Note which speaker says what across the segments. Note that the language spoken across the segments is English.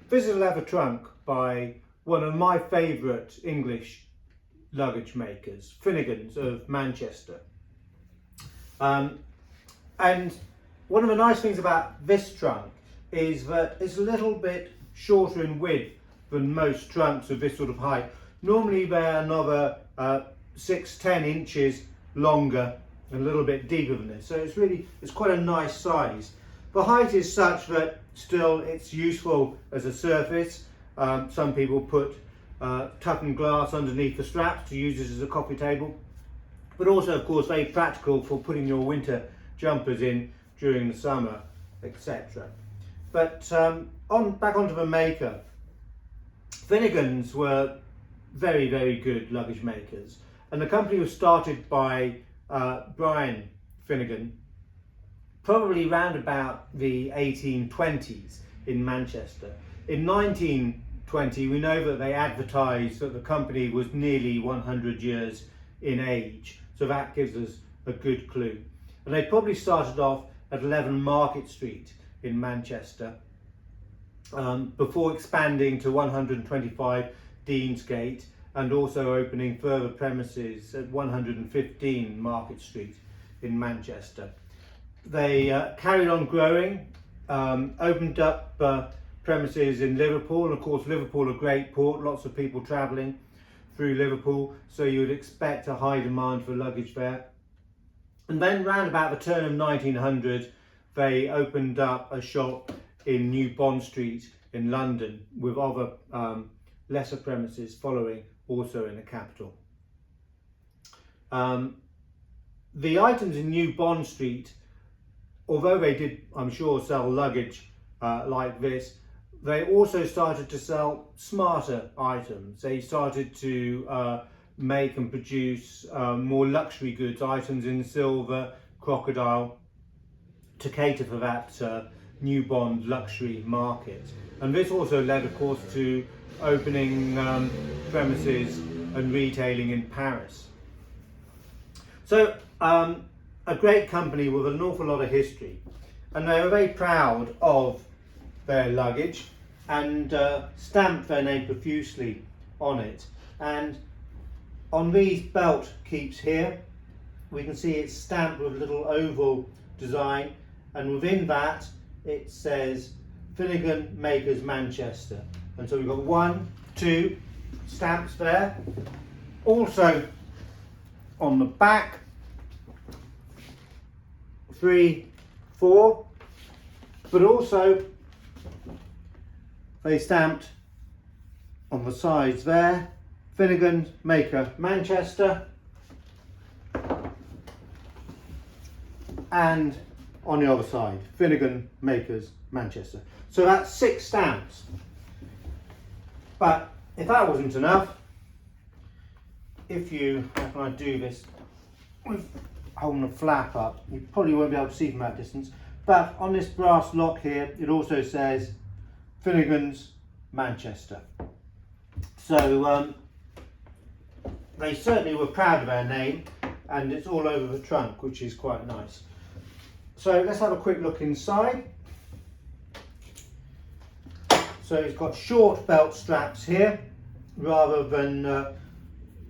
Speaker 1: This is a leather trunk by one of my favourite English luggage makers, Finnigans of Manchester. And one of the nice things about this trunk is that it's a little bit shorter in width than most trunks of this sort of height. Normally they're another 6-10 inches longer and a little bit deeper than this, so it's quite a nice size. The height is such that still it's useful as a surface. Some people put toughened glass underneath the straps to use this as a coffee table, but also of course very practical for putting your winter jumpers in during the summer, etc. But back onto the maker. Finnigans were very, very good luggage makers, and the company was started by Brian Finnigan probably round about the 1820s in Manchester. In 1920 we know that they advertised that the company was nearly 100 years in age, so that gives us a good clue. And they probably started off at 11 Market Street in Manchester before expanding to 125 Deansgate and also opening further premises at 115 Market Street in Manchester. They carried on growing, opened up premises in Liverpool. Of course, Liverpool, a great port, lots of people travelling through Liverpool, so you would expect a high demand for luggage there. And then round about the turn of 1900, they opened up a shop in New Bond Street in London, with other lesser premises following also in the capital. The items in New Bond Street, although they did, I'm sure, sell luggage like this, they also started to sell smarter items. They started to make and produce more luxury goods, items in silver, crocodile, to cater for that New Bond luxury market. And this also led, of course, to opening premises and retailing in Paris. So a great company with an awful lot of history, and they were very proud of their luggage and stamped their name profusely on it. And on these belt keeps here, we can see it's stamped with a little oval design, and within that it says Finnigan Makers Manchester. And so we've got 1, 2 stamps there. Also on the back, 3, 4, but also they stamped on the sides there, Finnigan Maker Manchester, and on the other side, Finnigan Makers Manchester. So that's 6 stamps. But if that wasn't enough, if you, how can I do this with holding the flap up, you probably won't be able to see from that distance, but on this brass lock here it also says Finnigans Manchester. So they certainly were proud of their name, and it's all over the trunk, which is quite nice. So let's have a quick look inside. So it's got short belt straps here rather than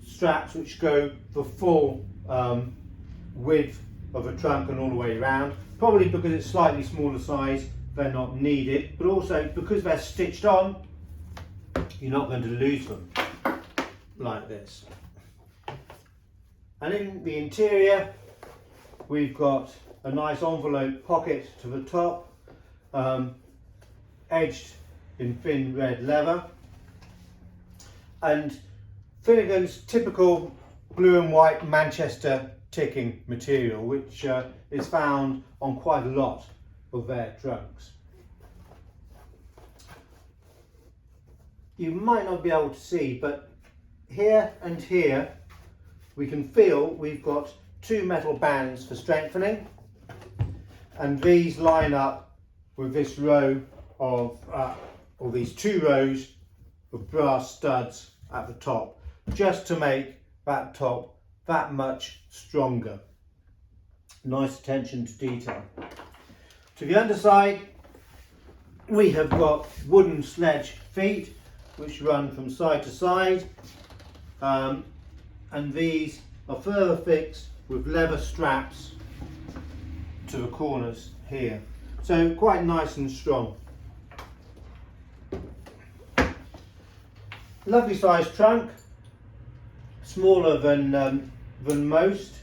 Speaker 1: straps which go the full width of a trunk and all the way around. Probably because it's slightly smaller size, they're not needed, but also because they're stitched on, you're not going to lose them like this. And in the interior, we've got a nice envelope pocket to the top, edged in thin red leather, and Finnigan's typical blue and white Manchester ticking material, which is found on quite a lot of their trunks. You might not be able to see, but here and here we can feel we've got 2 metal bands for strengthening, and these line up with this row of or these 2 rows of brass studs at the top, just to make that top that much stronger. Nice attention to detail. To the underside, we have got wooden sledge feet which run from side to side, and these are further fixed with leather straps to the corners here, so quite nice and strong. Lovely sized trunk, smaller than most.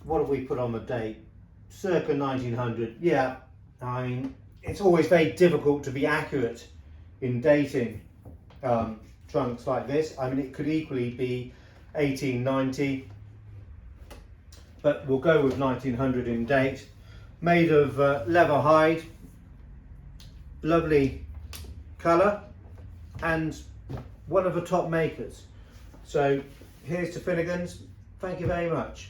Speaker 1: What have we put on the date? Circa 1900. Yeah, I mean, it's always very difficult to be accurate in dating trunks like this. I mean, it could equally be 1890, but we'll go with 1900 in date. Made of leather hide, lovely colour, and one of the top makers. So here's to Finnigans. Thank you very much.